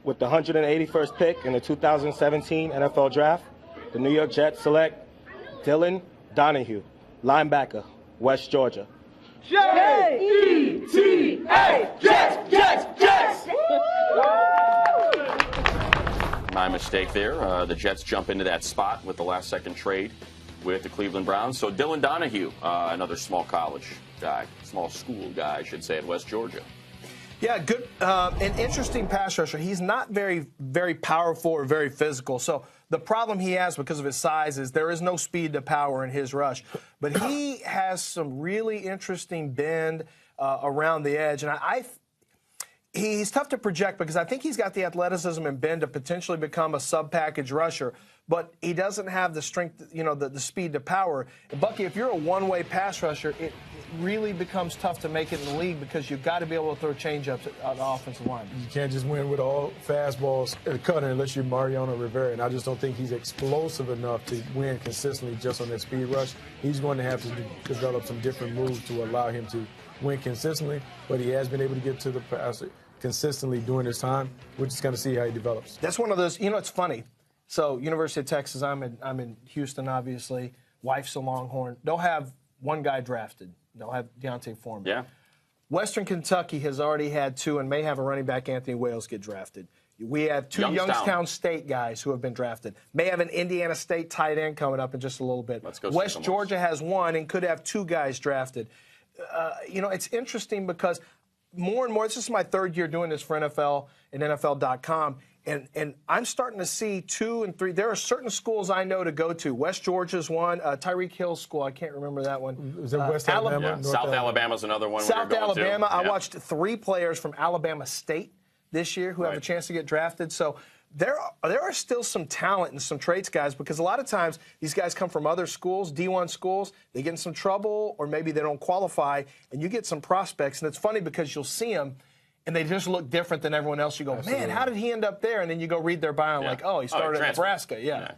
with the 181st pick in the 2017 NFL Draft, the New York Jets select Dylan Donahue, linebacker, West Georgia. J-E-T-A, Jets, Jets, Jets! My mistake there. The Jets jump into that spot with the last-second trade with the Cleveland Browns. So Dylan Donahue, another small college guy, small school guy, I should say, at West Georgia. Yeah, good. An interesting pass rusher. He's not very powerful or very physical. So the problem he has because of his size is there is no speed to power in his rush. But he has some really interesting bend around the edge. And he's tough to project because I think he's got the athleticism and bend to potentially become a sub-package rusher, but he doesn't have the strength, you know, the speed to power. And Bucky, if you're a one-way pass rusher, it really becomes tough to make it in the league because you've got to be able to throw change-ups at the offensive line. You can't just win with all fastballs at a cutter unless you're Mariano Rivera, and I just don't think he's explosive enough to win consistently just on that speed rush. He's going to have to develop some different moves to allow him to win consistently, but he has been able to get to the passer consistently during his time. We're just going to see how he develops. That's one of those, you know, it's funny. So University of Texas, I'm in Houston, obviously. Wife's a Longhorn. They'll have one guy drafted. They'll have Deontay Foreman. Yeah. Western Kentucky has already had two and may have a running back, Anthony Wales, get drafted. We have two Youngstown State guys who have been drafted. May have an Indiana State tight end coming up in just a little bit. Let's go. West Georgia has one and could have two guys drafted. You know, it's interesting because more and more, this is my third year doing this for NFL and NFL.com, and I'm starting to see 2 and 3. There are certain schools I know to go to. West Georgia's one. Tyreek Hill's school, I can't remember that one. Is that West Alabama? Yeah. South Alabama's another one. South Alabama. I watched 3 players from Alabama State this year who have a chance to get drafted. So there are still some talent and some traits, guys, because a lot of times these guys come from other schools, D1 schools. They get in some trouble or maybe they don't qualify, and you get some prospects. And it's funny because you'll see them, and they just look different than everyone else. You go, man, how did he end up there? And then you go read their bio and like, oh, he started at Nebraska. Yeah.